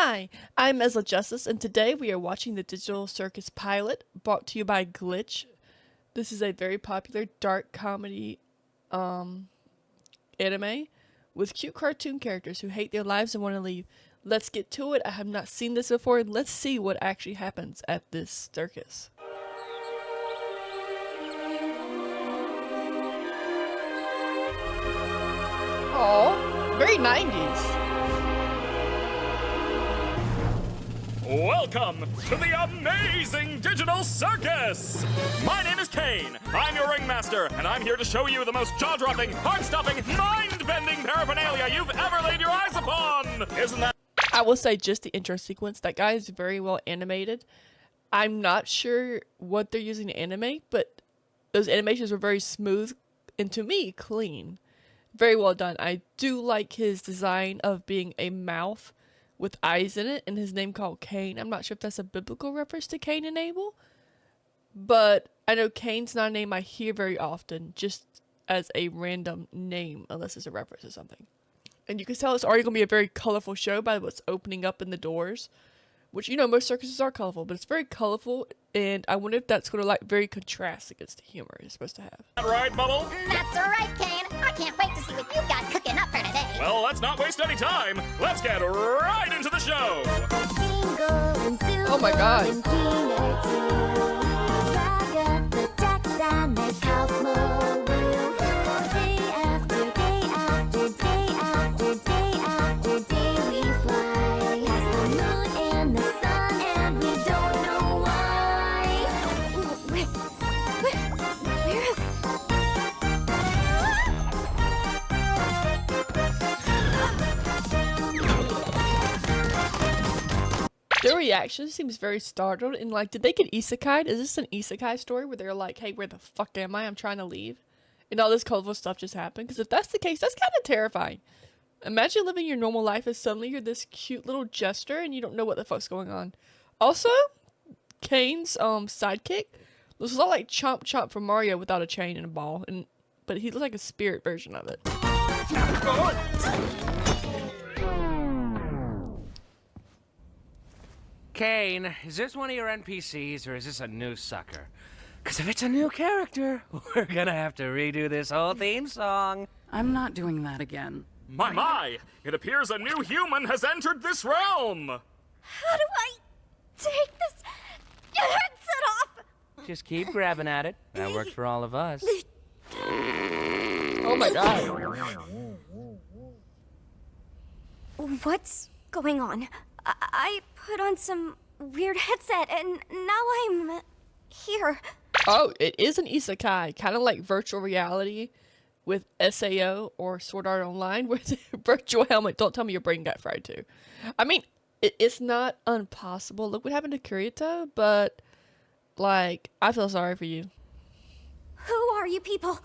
Hi, I'm Esla Justice, and today we are watching the Digital Circus pilot brought to you by Glitch. This is a very popular dark comedy anime with cute cartoon characters who hate their lives and want to leave. Let's get to it. I have not seen this before. Let's see what actually happens at this circus. Oh, very 90s. Welcome to the amazing Digital Circus! My name is Kane. I'm your ringmaster, and I'm here to show you the most jaw-dropping, heart-stopping, mind-bending paraphernalia you've ever laid your eyes upon! Isn't that? I will say just the intro sequence, that guy is very well animated. I'm not sure what they're using to animate, but those animations were very smooth and, to me, clean. Very well done. I do like his design of being a mouth with eyes in it, and his name called Cain. I'm not sure if that's a biblical reference to Cain and Abel, but I know Cain's not a name I hear very often, just as a random name, unless it's a reference to something. And you can tell it's already going to be a very colorful show by what's opening up in the doors, which, you know, most circuses are colorful, but it's very colorful, and I wonder if that's going to, like, very contrast against the humor it's supposed to have. That right, Bubble? That's right, Kane. I can't wait to see what you've got cooking up for today. Well, let's not waste any time. Let's get right into the show. Oh my god. Their reaction seems very startled and like, did they get isekai'd? Is this an isekai story where they're like, hey, where the fuck am I? I'm trying to leave. And all this colorful stuff just happened? Because if that's the case, that's kind of terrifying. Imagine living your normal life and suddenly you're this cute little jester and you don't know what the fuck's going on. Also, Kane's sidekick looks a lot like Chomp Chomp from Mario without a chain and a ball. But he looks like a spirit version of it. Kane, is this one of your NPCs or is this a new sucker? Because if it's a new character, we're gonna have to redo this whole theme song. I'm not doing that again. My! It appears a new human has entered this realm! How do I take this headset off? Just keep grabbing at it. That worked for all of us. Oh my god. What's going on? I put on some weird headset and now I'm here. Oh, it is an isekai, kind of like virtual reality with SAO or Sword Art Online with the virtual helmet. Don't tell me your brain got fried too. I mean, it's not impossible. Look what happened to Kirito, but like, I feel sorry for you. Who are you people?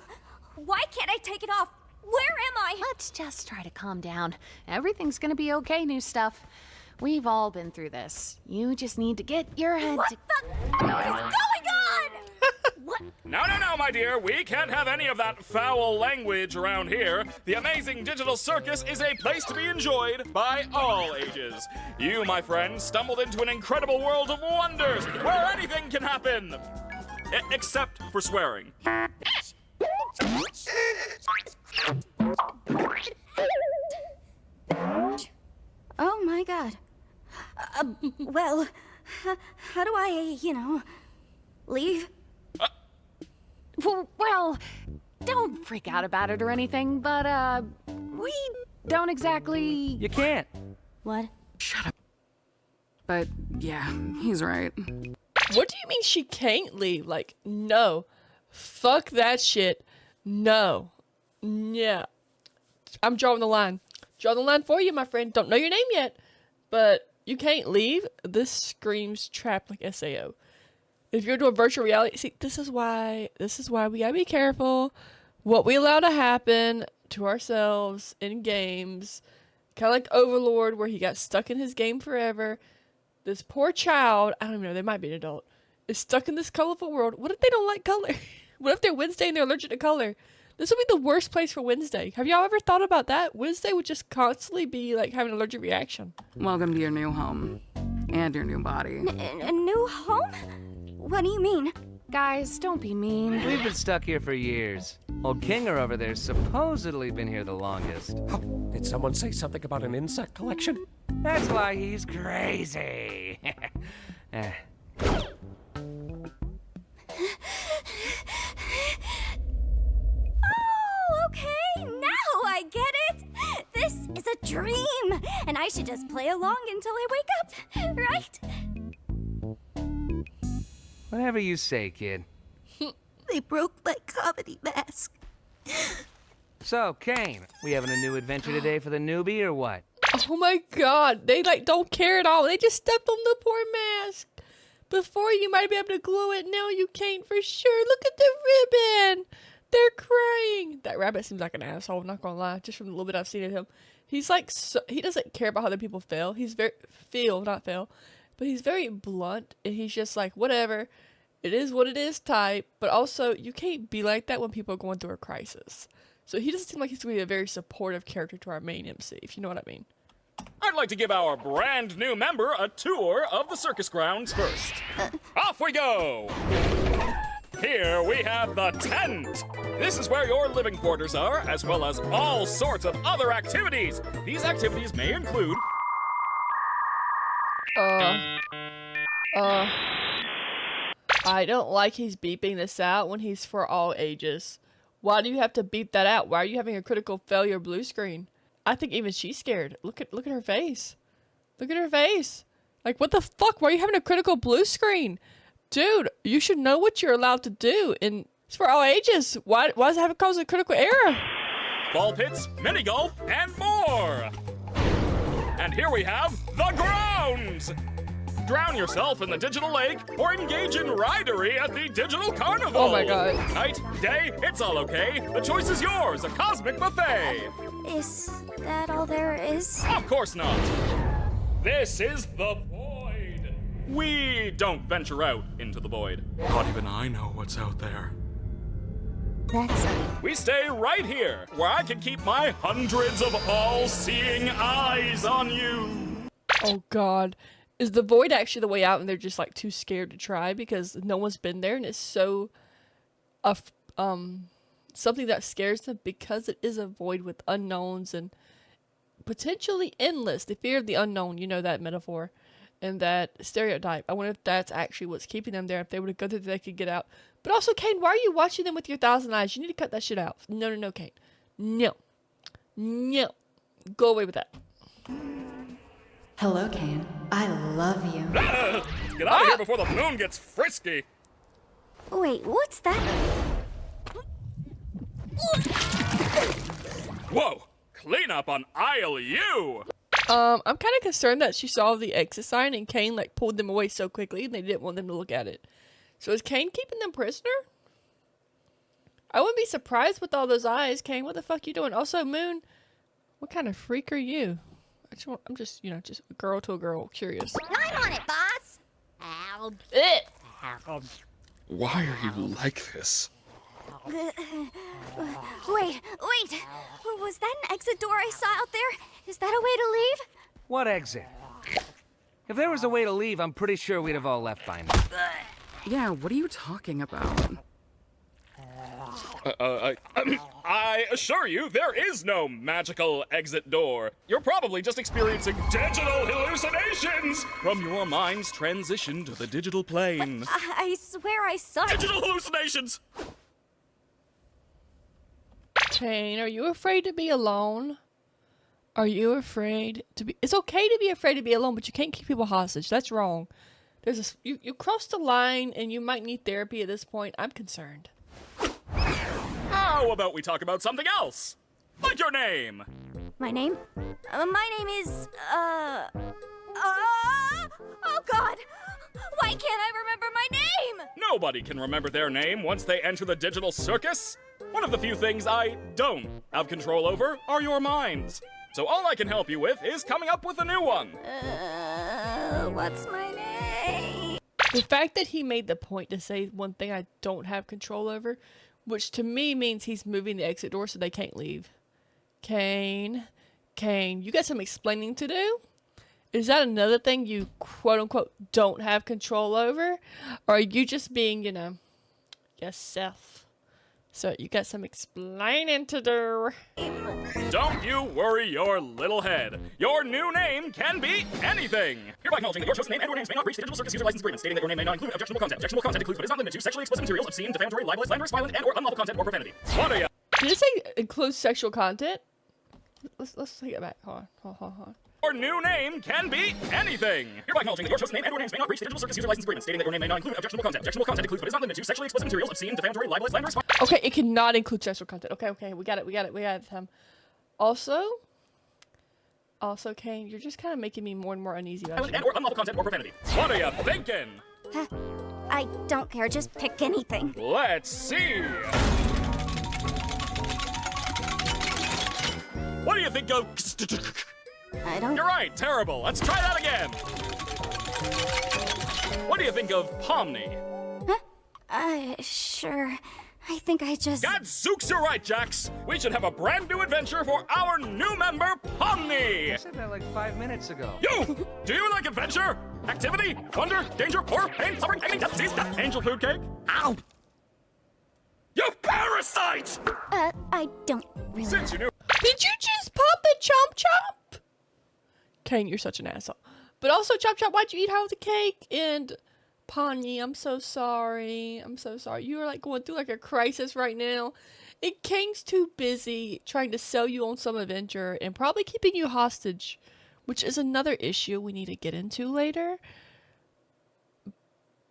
Why can't I take it off? Where am I? Let's just try to calm down. Everything's gonna be okay, new stuff. We've all been through this. You just need to get your head What the is going on? What? No, my dear. We can't have any of that foul language around here. The amazing Digital Circus is a place to be enjoyed by all ages. You, my friend, stumbled into an incredible world of wonders where anything can happen. Except for swearing. Oh my god. Well, how do I, leave? Well, don't freak out about it or anything, but, we don't exactly... You can't. What? Shut up. But yeah, he's right. What do you mean she can't leave? Like, no. Fuck that shit. No. Yeah. I'm drawing the line. Draw the line for you, my friend. Don't know your name yet, but you can't leave. This screams trapped like SAO. If you're doing virtual reality, see, this is why we gotta be careful what we allow to happen to ourselves in games. Kind of like Overlord, where he got stuck in his game forever. This poor child, I don't even know, they might be an adult, is stuck in this colorful world. What if they don't like color? What if they're Wednesday and they're allergic to color? This would be the worst place for Wednesday. Have y'all ever thought about that? Wednesday would just constantly be like having an allergic reaction. Welcome to your new home. And your new body. A new home? What do you mean? Guys, don't be mean. We've been stuck here for years. Old Kinger over there's supposedly been here the longest. Oh, did someone say something about an insect collection? That's why he's crazy. Eh. Oh, okay, now I get it. This is a dream, and I should just play along until I wake up, right? Whatever you say, kid. They broke my comedy mask. So, Kane, we having a new adventure today for the newbie or what? Oh my god, they like don't care at all. They just stepped on the poor mask. Before you might be able to glue it, now you can't for sure. Look at the ribbon. They're crying. That rabbit seems like an asshole, not gonna lie, just from the little bit I've seen of him. He's like, he doesn't care about how other people feel. He's very, but he's very blunt, and he's just like, whatever, it is what it is type, but also, you can't be like that when people are going through a crisis. So he doesn't seem like he's going to be a very supportive character to our main MC, if you know what I mean. I'd like to give our brand new member a tour of the circus grounds first. Off we go! Here we have the tent. This is where your living quarters are, as well as all sorts of other activities. These activities may include... I don't like he's beeping this out when he's for all ages. Why do you have to beep that out? Why are you having a critical failure blue screen? I think even she's scared. Look at her face. Look at her face. Like, what the fuck? Why are you having a critical blue screen? Dude, you should know what you're allowed to do, and it's for all ages. Why does it have to cause a critical error? ball pits, mini golf, and more. And here we have the grounds. Drown yourself in the digital lake or engage in ridery at the digital carnival. Oh my god. Night, day, it's all okay. The choice is yours, a cosmic buffet. Is that all there is? Of course not. This is the void. We don't venture out into the void. Not even I know what's out there. We stay right here, where I can keep my hundreds of all-seeing eyes on you. Oh god. Is the void actually the way out and they're just like too scared to try because no one's been there and it's so something that scares them because it is a void with unknowns and potentially endless. The fear of the unknown, you know that metaphor and that stereotype. I wonder if that's actually what's keeping them there. If they were to go through, they could get out. But also, Kane, why are you watching them with your 1,000 eyes? You need to cut that shit out. No, Kane. No. Go away with that. Hello, Kane. I love you. Let's get out of here before the moon gets frisky. Wait, what's that? Whoa! Clean up on aisle U! I'm kind of concerned that she saw the exit sign and Kane like pulled them away so quickly and they didn't want them to look at it. So is Kane keeping them prisoner? I wouldn't be surprised with all those eyes, Kane. What the fuck you doing? Also, Moon, what kind of freak are you? I'm just, just a girl to a girl, curious. I'm on it, boss. Why are you like this? Wait. Was that an exit door I saw out there? Is that a way to leave? What exit? If there was a way to leave, I'm pretty sure we'd have all left by now. Yeah, what are you talking about? I assure you, there is no magical exit door. You're probably just experiencing digital hallucinations from your mind's transition to the digital plane. I swear I saw it. Digital hallucinations! Kane, are you afraid to be alone? Are you afraid to be... It's okay to be afraid to be alone, but you can't keep people hostage. That's wrong. You crossed the line, and you might need therapy at this point. I'm concerned. How about we talk about something else? Like your name. My name? My name is, oh god! Why can't I remember my name? Nobody can remember their name once they enter the digital circus. One of the few things I don't have control over are your minds. So all I can help you with is coming up with a new one. What's my name? The fact that he made the point to say one thing I don't have control over which to me means he's moving the exit door so they can't leave. Kane, you got some explaining to do? Is that another thing you quote-unquote don't have control over? Or are you just being, yourself? So you got some explaining to do. Don't you worry your little head. Your new name can be anything. Hereby acknowledging that your chosen name and/or names may not breach the Digital Circus user license agreement, stating that your name may not include objectionable content. Objectionable content includes but is not limited to sexually explicit materials, obscene, defamatory, libelous, slanderous, violent, and/or unlawful content or profanity. What are you? Did it say includes sexual content? Let's take it back. Hold on. Your new name can be anything. Hereby acknowledging that your chosen name and/or names may not breach the Digital Circus user license agreement, stating that your name may not include objectionable content. Objectionable content includes but is not limited to sexually explicit materials, obscene, defamatory, libelous, slanderous. Okay, it cannot include sexual content. Okay, we got it. Also, Kane, you're just kind of making me more and more uneasy about you. And/or unlawful content or profanity. What are you thinking? I don't care, just pick anything. Let's see. What do you think of? I don't... You're right, terrible. Let's try that again. What do you think of Pomni? Sure. I think I just... Gadzooks, you're right, Jax. We should have a brand new adventure for our new member, Pomni. I said that like 5 minutes ago. You! Do you like adventure? Activity? Wonder? Danger? Horror? Pain? Suffering? Agony? Death? Disease? Death? Angel food cake? Ow! You parasite! I don't really... Since you knew... Did you just pop the Chomp Chomp? Kane, you're such an asshole. But also, Chomp Chomp, why'd you eat half the cake? And Ponyi, I'm so sorry. You are like going through like a crisis right now. And Kane's too busy trying to sell you on some adventure and probably keeping you hostage, which is another issue we need to get into later.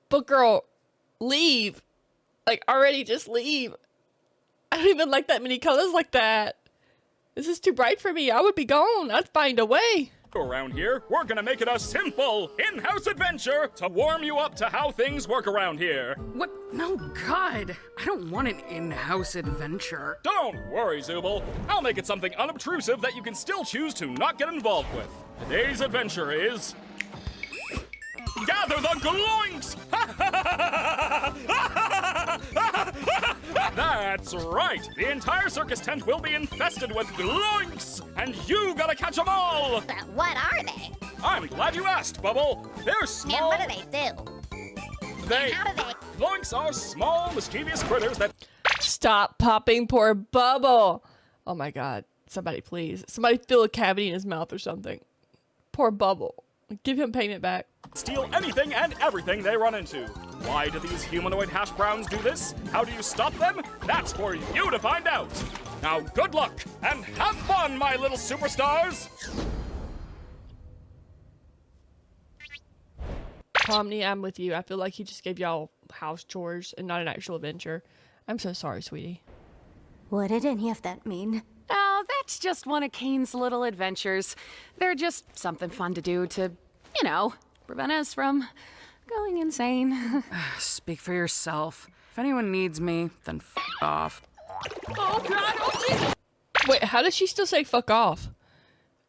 But girl, leave. Like, already just leave. I don't even like that many colors like that. This is too bright for me. I would be gone. I'd find a way. Around here, we're gonna make it a simple in-house adventure to warm you up to how things work around here. What? No, God. I don't want an in-house adventure. Don't worry, Zooble. I'll make it something unobtrusive that you can still choose to not get involved with. Today's adventure is... Gather the gloinks! That's right! The entire circus tent will be infested with gloinks! And you gotta catch them all! But what are they? I'm glad you asked, Bubble! They're small... And what do they do? And how do they... Gloinks are small, mischievous critters that... Stop popping poor Bubble! Oh my god. Somebody please. Somebody fill a cavity in his mouth or something. Poor Bubble. Give him payment back. Steal anything and everything they run into. Why do these humanoid hash browns do this? How do you stop them? That's for you to find out. Now, good luck, and have fun, my little superstars! Pomni, I'm with you. I feel like he just gave y'all house chores and not an actual adventure. I'm so sorry, sweetie. What did any of that mean? Oh, that's just one of Kane's little adventures. They're just something fun to do to, prevent us from going insane. Speak for yourself. If anyone needs me, then f off. Oh god, oh Jesus! Wait, how does she still say fuck off?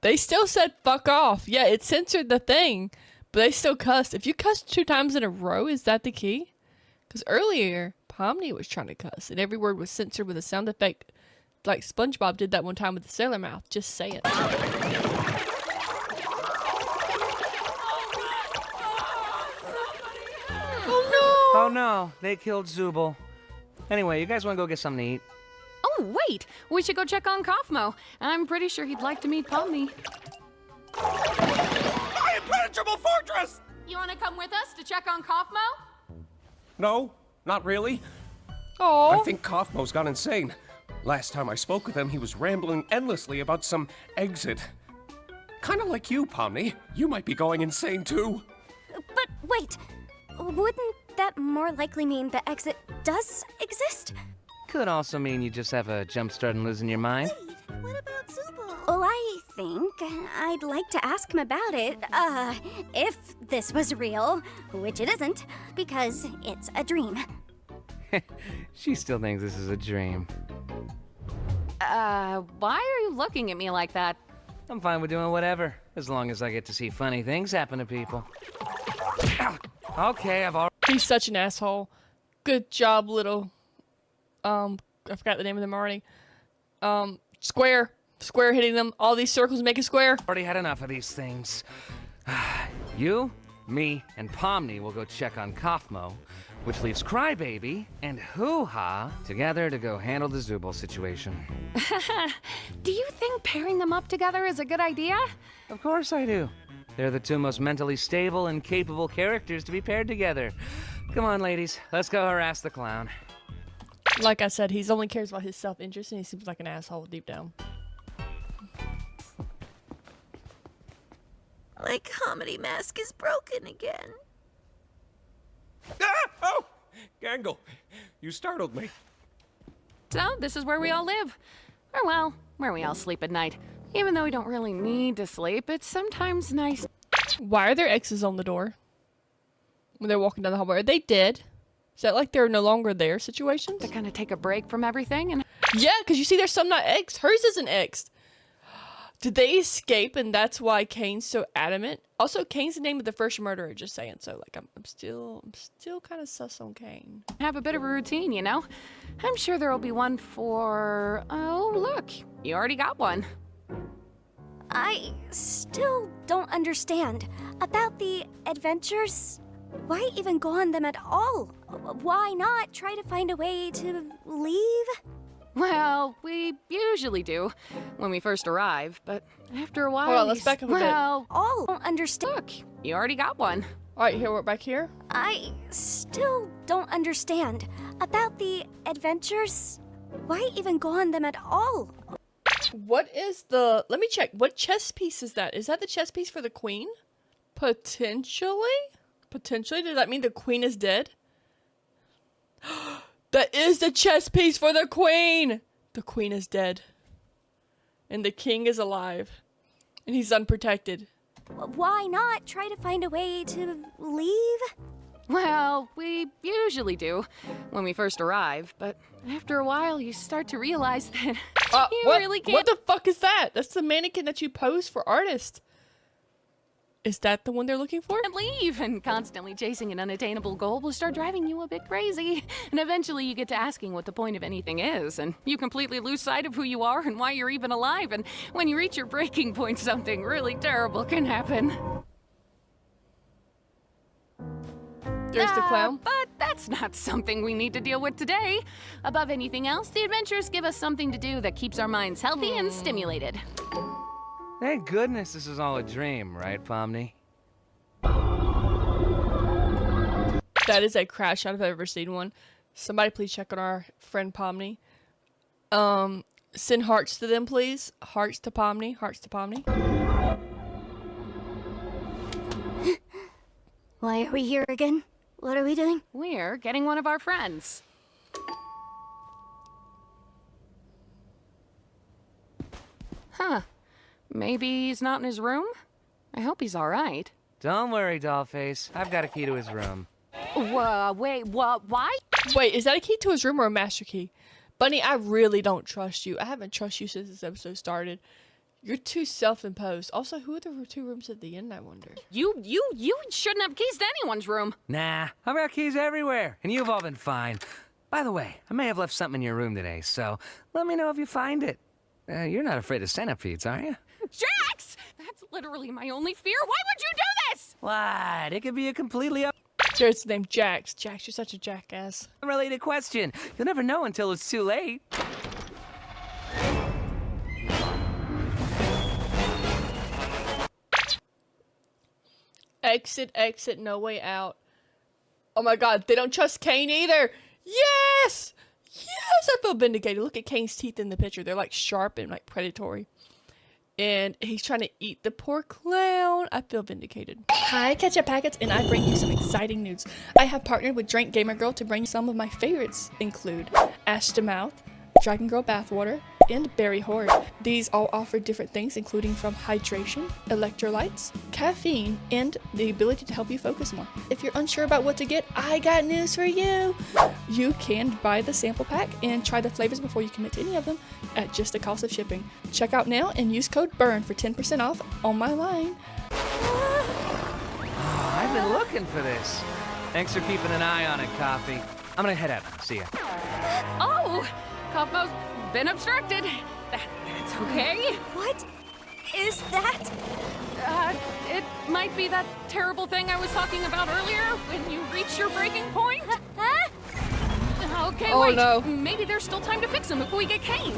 They still said fuck off. Yeah, it censored the thing, but they still cussed. If you cussed 2 times in a row, is that the key? Because earlier, Pomni was trying to cuss, and every word was censored with a sound effect. Like SpongeBob did that one time with the sailor mouth. Just say it. Oh no, they killed Zooble. Anyway, you guys want to go get something to eat? Oh, wait! We should go check on Kaufmo. I'm pretty sure he'd like to meet Pomni. My impenetrable fortress! You want to come with us to check on Kaufmo? No, not really. Oh. I think Kaufmo's gone insane. Last time I spoke with him, he was rambling endlessly about some exit. Kinda like you, Pomni. You might be going insane too. But wait, wouldn't that more likely mean the exit does exist? Could also mean you just have a jump start and losing your mind. What about Zooble? Well, I think I'd like to ask him about it, if this was real, which it isn't, because it's a dream. She still thinks this is a dream. Why are you looking at me like that? I'm fine with doing whatever, as long as I get to see funny things happen to people. Okay, I've already... He's such an asshole. Good job, little I forgot the name of them already. Square hitting them. All these circles make a square. Already had enough of these things. You, me, and Pomni will go check on Kaufmo, which leaves Crybaby and Hoo-Ha together to go handle the Zubul situation. Do you think pairing them up together is a good idea? Of course I do. They're the two most mentally stable and capable characters to be paired together. Come on, ladies, let's go harass the clown. Like I said, he only cares about his self-interest, and he seems like an asshole deep down. My comedy mask is broken again. Ah! Oh! Gangle, you startled me. So, this is where we all live. Or, well, where we all sleep at night. Even though we don't really need to sleep, it's sometimes nice. Why are there X's on the door? When they're walking down the hallway. Are they dead? Is that like they're no longer there situations? To kind of take a break from everything and... Yeah, because you see there's some not X. Hers isn't X. Did they escape and that's why Kane's so adamant? Also, Kane's the name of the first murderer, just saying. So, like, I'm still kind of sus on Kane. Have a bit of a routine, you know? I'm sure there'll be one for... Oh, look. You already got one. I still don't understand about the adventures. Why even go on them at all? Why not try to find a way to leave? Well, we usually do when we first arrive, but after a while... Hold on, let's back up a bit. All don't understand. Look, you already got one. All right, here, we're back here. I still don't understand about the adventures. Why even go on them at all? What is the... Let me check. What chess piece is that? Is that the chess piece for the queen? Potentially? Potentially? Does that mean the queen is dead? That is the chess piece for the queen! The queen is dead. And the king is alive. And he's unprotected. Why not try to find a way to leave? Well, we usually do when we first arrive, but after a while you start to realize that you really can't... What the fuck is that? That's the mannequin that you pose for artists. Is that the one they're looking for? And leave, and constantly chasing an unattainable goal will start driving you a bit crazy. And eventually you get to asking what the point of anything is, and you completely lose sight of who you are and why you're even alive, and when you reach your breaking point, something really terrible can happen. There's the clown. But that's not something we need to deal with today. Above anything else, the adventures give us something to do that keeps our minds healthy and stimulated. Thank goodness this is all a dream, right, Pomni? That is a crash shot if I've ever seen one. Somebody please check on our friend Pomni. Send hearts to them, please. Hearts to Pomni. Hearts to Pomni. Why are we here again? What are we doing? We're getting one of our friends. Huh. Maybe he's not in his room? I hope he's all right. Don't worry, Dollface. I've got a key to his room. Wait, what? Why? Wait, is that a key to his room or a master key? Bunny, I really don't trust you. I haven't trusted you since this episode started. You're too self-imposed. Also, who are the two rooms at the end, I wonder? You shouldn't have keys to anyone's room. Nah, I've got keys everywhere, and you've all been fine. By the way, I may have left something in your room today, so let me know if you find it. You're not afraid of centipedes, are you? Jax! That's literally my only fear. Why would you do this? What? It could be a completely There's the name Jax. Jax, you're such a jackass. unrelated question. You'll never know until it's too late. Exit, exit, no way out. Oh my god, they don't trust Kane either! Yes! Yes, I feel vindicated. Look at Kane's teeth in the picture. They're like sharp and like predatory. And he's trying to eat the poor clown. I feel vindicated. Hi, Ketchup Packets, and I bring you some exciting news. I have partnered with Drink Gamer Girl to bring some of my favorites include Ash to Mouth, Dragon Girl Bathwater, and Berry Horde. These all offer different things, including from hydration, electrolytes, caffeine, and the ability to help you focus more. If you're unsure about what to get, I got news for you! You can buy the sample pack and try the flavors before you commit to any of them at just the cost of shipping. Check out now and use code BURN for 10% off on my line. Oh, I've been looking for this. Thanks for keeping an eye on it, Coffee. I'm gonna head out. See ya. Oh, Kaufmo's been obstructed. That's okay. What is that? It might be that terrible thing I was talking about earlier when you reach your breaking point. Huh? Okay, Oh, wait. no. Maybe there's still time to fix him if we get Kane.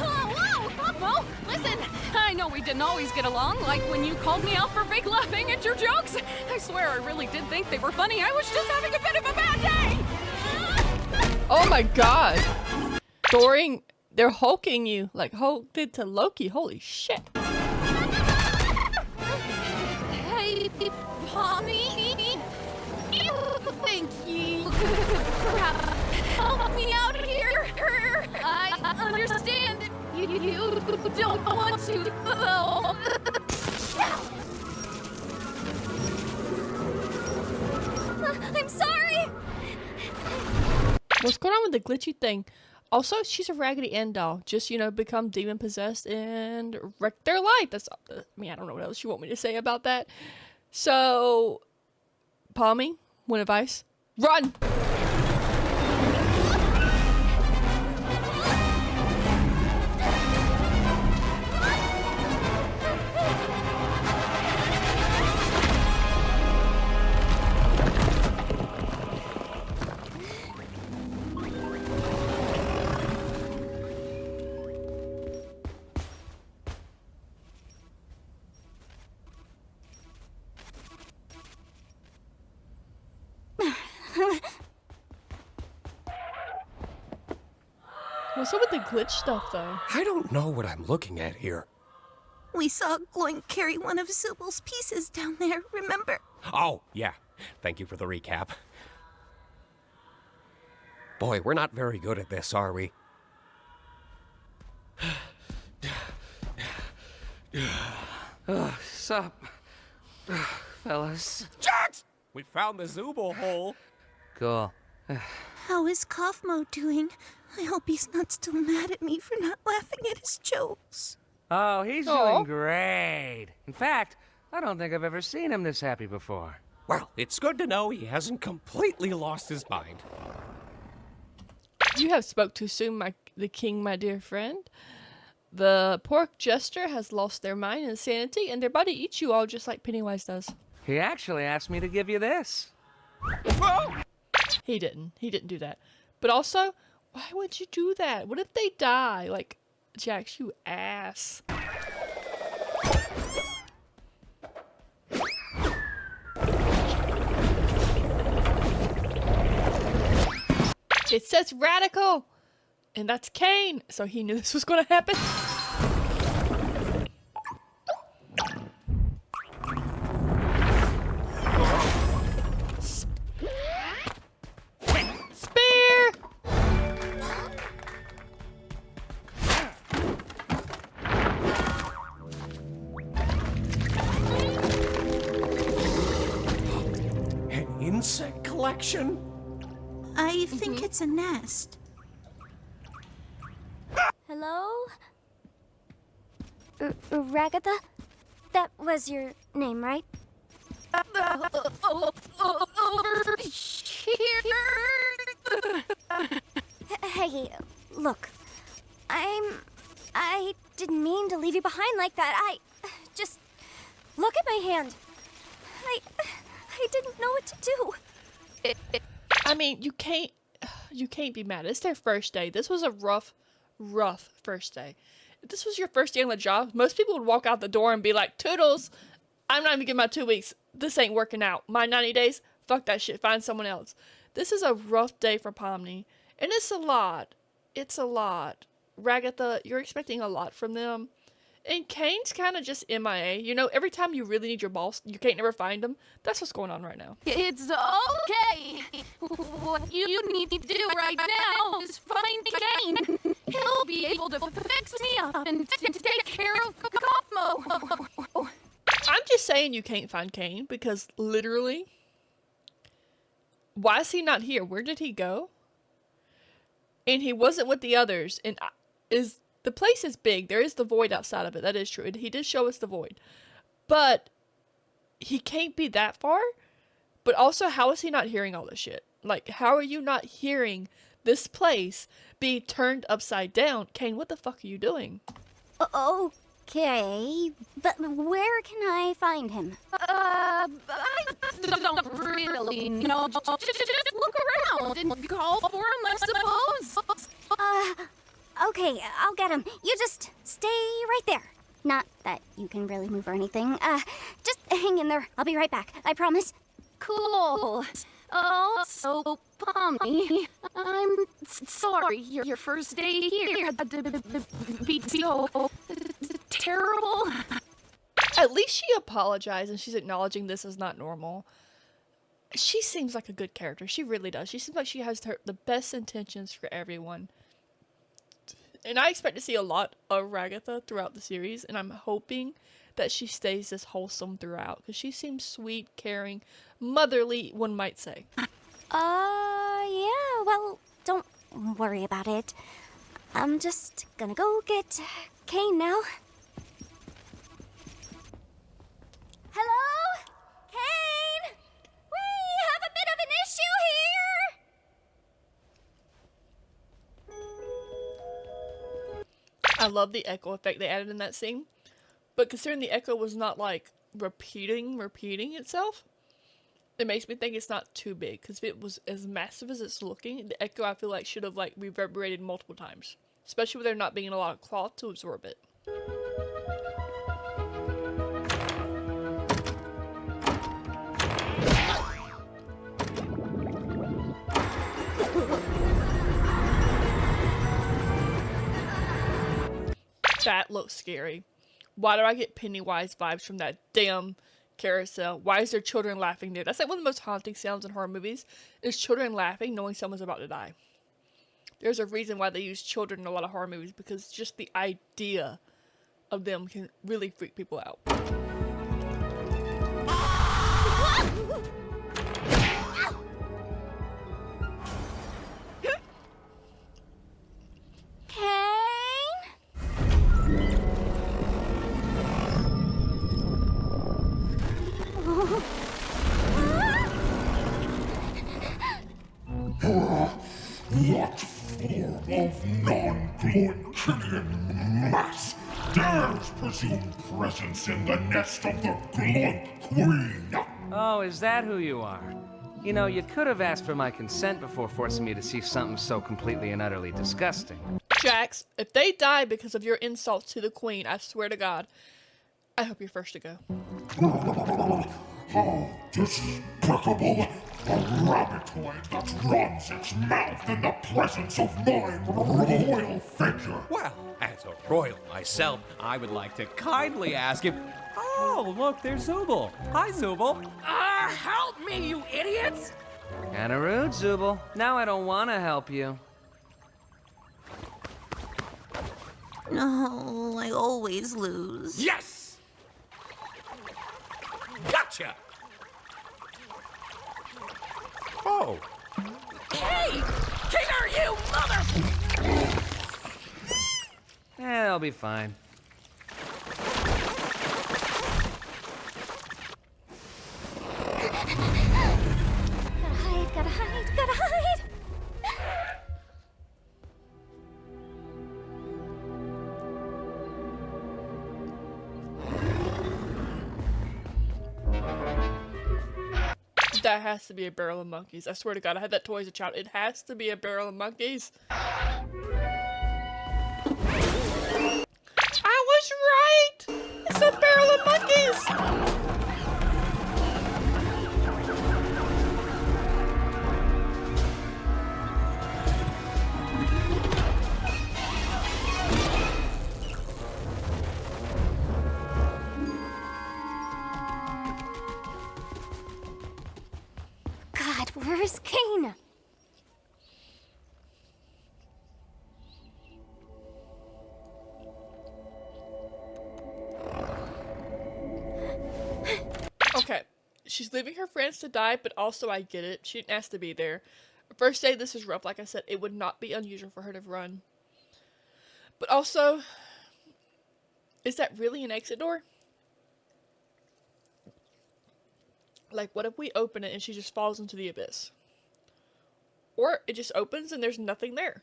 Whoa, Kaufmo, listen. I know we didn't always get along, like when you called me out for fake laughing at your jokes. I swear I really did think they were funny. I was just having a bit of a bad day. Oh my god. They're hulking you like Hulk did to Loki. Holy shit. Hey, Pommy. Thank you. Help me out here. I understand you don't want to. I'm sorry. What's going on with the glitchy thing? Also, she's a Raggedy Ann doll. Just, become demon possessed and wreck their life. That's, I don't know what else you want me to say about that. So, Palmy, one advice. Run! What's up with the glitch stuff, though? I don't know what I'm looking at here. We saw Gloink carry one of Zubal's pieces down there, remember? Oh, yeah. Thank you for the recap. Boy, we're not very good at this, are we? Sup, fellas? Jax! We found the Zubal hole. Cool. How is Kaufmo doing? I hope he's not still mad at me for not laughing at his jokes. Oh, he's Aw. doing great. In fact, I don't think I've ever seen him this happy before. Well, it's good to know he hasn't completely lost his mind. You have spoke too soon, the king, my dear friend. The pork jester has lost their mind and sanity, and they're about to eat you all just like Pennywise does. He actually asked me to give you this. He didn't. He didn't do that. But also, why would you do that? What if they die? Like, Jax, you ass. It says radical, and that's Kane, so he knew this was going to happen. Spear! An insect collection? I think it's a nest. Hello? Ragatha? That was your name, right? Over here. Hey, look. I didn't mean to leave you behind like that. Just look at my hand. I didn't know what to do. I mean, you can't be mad. It's their first day. This was a rough first day. If this was your first day on the job, most people would walk out the door and be like, toodles, I'm not even getting my 2 weeks. This ain't working out. My 90 days, fuck that shit. Find someone else. This is a rough day for Pomni. And it's a lot. It's a lot. Ragatha, you're expecting a lot from them. And Kane's kind of just MIA. You know, every time you really need your boss, you can't never find him. That's what's going on right now. It's okay. What you need to do right now is find Kane. He'll be able to fix me up and take care of Kaufmo. I'm just saying you can't find Kane because literally, why is he not here? Where did he go? And he wasn't with the others. And the place is big. There is the void outside of it. That is true. He did show us the void. But he can't be that far. But also, how is he not hearing all this shit? Like, how are you not hearing this place be turned upside down? Kane, what the fuck are you doing? Okay, but where can I find him? I don't really know. Just look around and call for him, I suppose. Okay, I'll get him. You just stay right there. Not that you can really move or anything. Just hang in there. I'll be right back. I promise. Cool. Oh, so Pommy, I'm sorry your first day here had to be so terrible. At least she apologized and she's acknowledging this is not normal. She seems like a good character. She really does. She seems like she has the best intentions for everyone. And I expect to see a lot of Ragatha throughout the series, and I'm hoping that she stays this wholesome throughout, because she seems sweet, caring, motherly, one might say. Yeah, well, don't worry about it. I'm just gonna go get Kane now. Hello? Kane? We have a bit of an issue here! I love the echo effect they added in that scene, but considering the echo was not like repeating itself, it makes me think it's not too big, because if it was as massive as it's looking, the echo I feel like should have like reverberated multiple times, especially with there not being a lot of cloth to absorb it. That looks scary. Why do I get Pennywise vibes from that damn carousel? Why is there children laughing there? That's like one of the most haunting sounds in horror movies, is children laughing knowing someone's about to die. There's a reason why they use children in a lot of horror movies, because just the idea of them can really freak people out. What form of non-Gloinkinian mass dares presume presence in the nest of the Gloink Queen? Oh, is that who you are? You know, you could have asked for my consent before forcing me to see something so completely and utterly disgusting. Jax, if they die because of your insults to the Queen, I swear to God, I hope you're first to go. How despicable! A rabbitoid that runs its mouth in the presence of my royal figure! Well, as a royal myself, I would like to kindly ask if... Oh, look, there's Zubul. Hi, Zubul. Help me, you idiots! Kinda rude, Zubul. Now I don't want to help you. No, I always lose. Yes! Gotcha! Oh. Hey! King are you, mother... I'll be fine. Gotta hide! That has to be a barrel of monkeys. I swear to God, I had that toy as a child. It has to be a barrel of monkeys. I was right! It's a barrel of monkeys! God, where's Kane? Okay, she's leaving her friends to die, but also I get it. She didn't ask to be there. First day, this is rough. Like I said, it would not be unusual for her to run. But also, is that really an exit door? Like, what if we open it and she just falls into the abyss? Or it just opens and there's nothing there.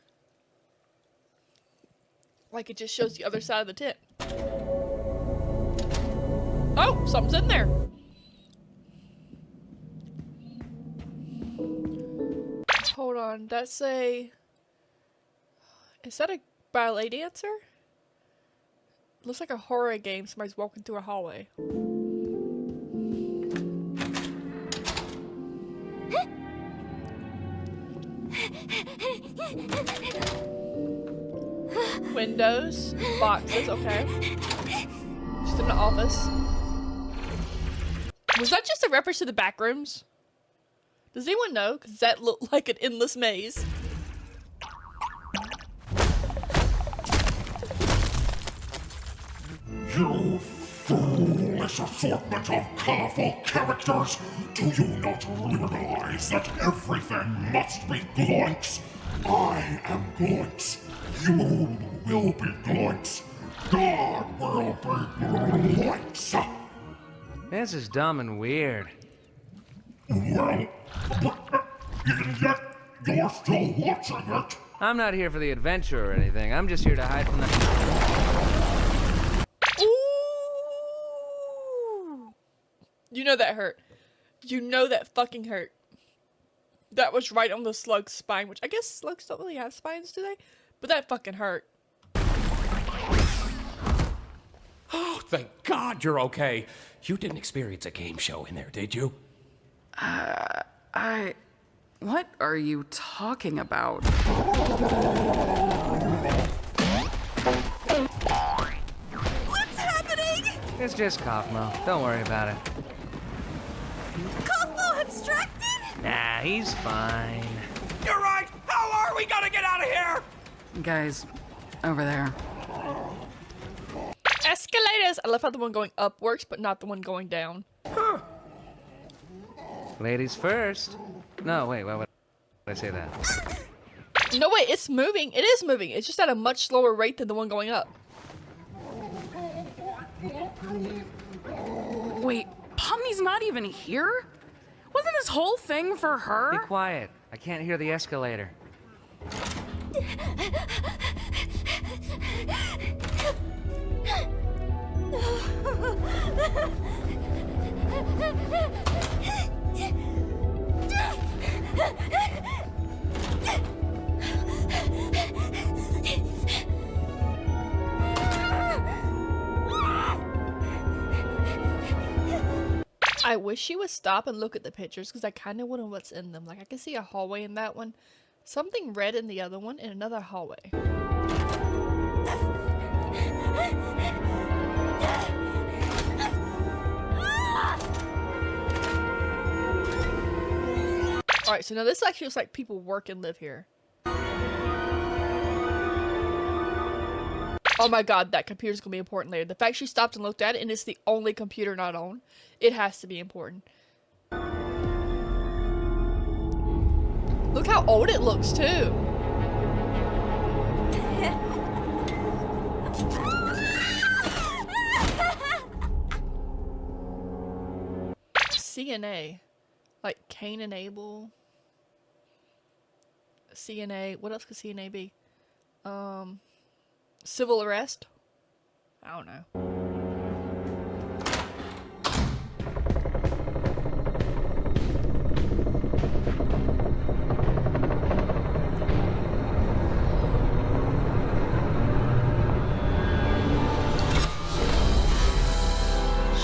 Like it just shows the other side of the tent. Oh, something's in there. Hold on, that's a... Is that a ballet dancer? Looks like a horror game. Somebody's walking through a hallway. Windows, boxes, okay. Just in the office. Was that just a reference to the back rooms? Does anyone know? Because that looked like an endless maze. You foolish assortment of colorful characters! Do you not realize that everything must be Gloinks? I am Gloinks. You will be Gloinks. God will be Gloinks. This is dumb and weird. Well, but yet you're still watching it. I'm not here for the adventure or anything. I'm just here to hide from the... Ooh! You know that hurt. You know that fucking hurt. That was right on the slug's spine, which I guess slugs don't really have spines, do they? But that fucking hurt. Oh, thank God you're okay. You didn't experience a game show in there, did you? What are you talking about? What's happening? It's just Kaufmo. Don't worry about it. Kaufmo abstracted? Nah, he's fine. You're right! How are we gonna get out of here? Guys, over there. Escalators! I love how the one going up works, but not the one going down. Huh. Ladies first. No, wait, why would I say that? No, wait, it's moving. It is moving. It's just at a much slower rate than the one going up. Wait, Pomni's not even here? Wasn't this whole thing for her? Be quiet. I can't hear the escalator. I wish she would stop and look at the pictures because I kind of wonder what's in them. Like I can see a hallway in that one, something red in the other one, and another hallway. Alright, so now this actually looks like people work and live here. Oh my god, that computer's gonna be important later. The fact she stopped and looked at it and it's the only computer not on, it has to be important. Look how old it looks too. CNA. Like Cain and Abel. CNA. What else could CNA be? Civil arrest? I don't know.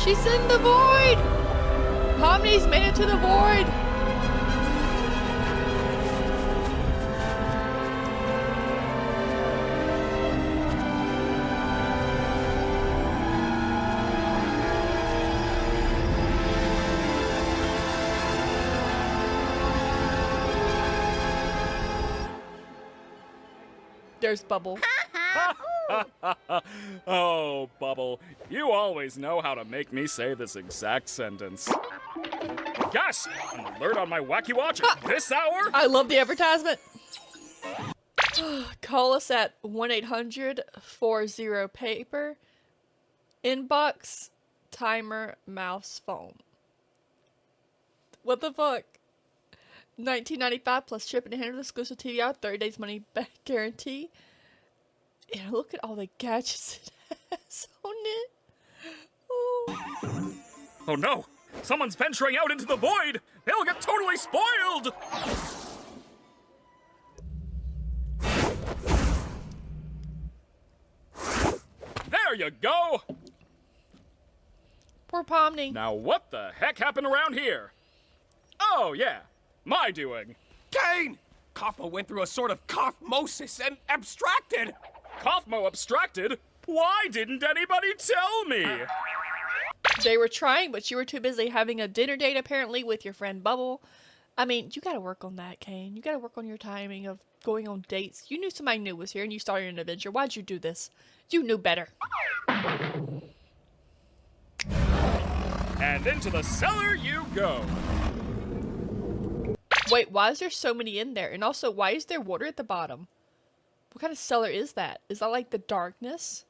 She's in the void! Pomni's made it to the void! There's Bubble. Oh, Bubble, you always know how to make me say this exact sentence. Yes! An alert on my Wacky Watch at this hour? I love the advertisement. Call us at 1-800-40-PAPER. Inbox, timer, mouse, phone. What the fuck? $19.95 plus shipping and handling, exclusive TV out, 30 days money back guarantee. And look at all the gadgets it has on it. Oh. Oh no! Someone's venturing out into the void! They'll get totally spoiled! There you go! Poor Pomni. Now what the heck happened around here? Oh yeah, my doing. Kane! Kaufmo went through a sort of kaufmosis and abstracted! Kaufmo abstracted? Why didn't anybody tell me? They were trying, but you were too busy having a dinner date apparently with your friend Bubble. I mean, you gotta work on that, Kane. You gotta work on your timing of going on dates. You knew somebody new was here and you started an adventure. Why'd you do this? You knew better. And into the cellar you go. Wait, why is there so many in there? And also, why is there water at the bottom? What kind of cellar is that? Is that like the darkness?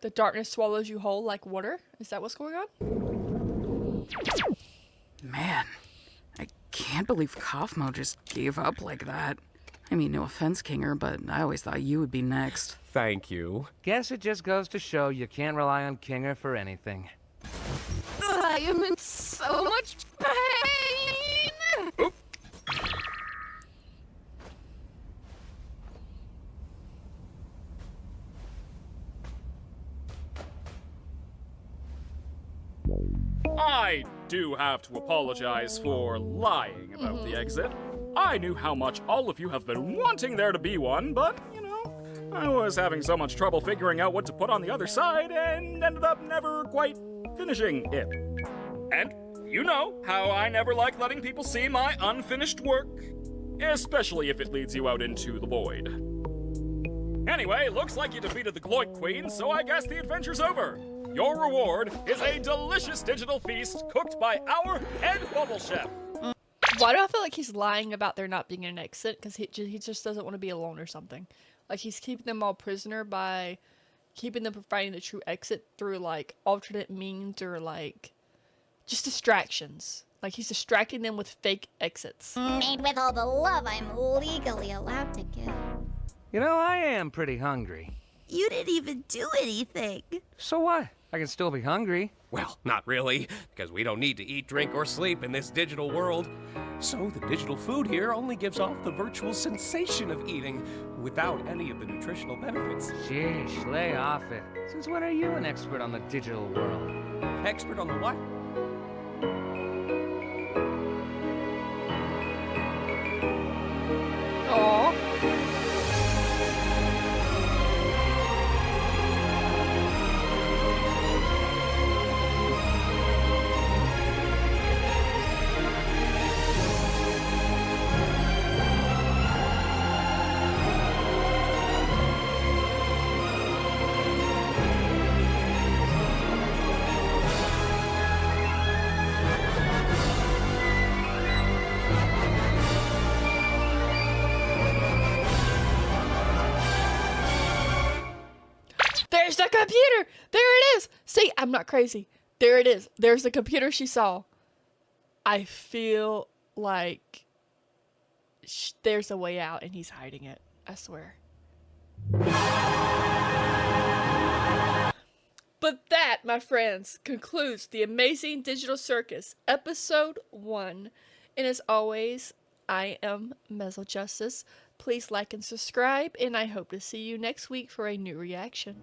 The darkness swallows you whole like water? Is that what's going on? Man, I can't believe Kaufmo just gave up like that. I mean, no offense, Kinger, but I always thought you would be next. Thank you. Guess it just goes to show you can't rely on Kinger for anything. I am in so much pain! Oop. I do have to apologize for lying about the exit. I knew how much all of you have been wanting there to be one, but, you know, I was having so much trouble figuring out what to put on the other side and ended up never quite finishing it. And you know how I never like letting people see my unfinished work, especially if it leads you out into the void. Anyway, looks like you defeated the Gloik Queen, so I guess the adventure's over. Your reward is a delicious digital feast cooked by our head bubble chef. Why do I feel like he's lying about there not being an exit? Because he just doesn't want to be alone or something. Like he's keeping them all prisoner by keeping them from finding the true exit through like alternate means or like just distractions. Like he's distracting them with fake exits. Made with all the love I'm legally allowed to give. You know, I am pretty hungry. You didn't even do anything. So what? I can still be hungry. Well, not really, because we don't need to eat, drink, or sleep in this digital world. So the digital food here only gives off the virtual sensation of eating without any of the nutritional benefits. Sheesh, lay off it. Since when are you an expert on the digital world? Expert on the what? Aww. There's the computer! There it is! See, I'm not crazy. There it is. There's the computer she saw. I feel like there's a way out and he's hiding it. I swear. But that, my friends, concludes the Amazing Digital Circus, Episode 1. And as always, I am Mezzle Justice. Please like and subscribe, and I hope to see you next week for a new reaction.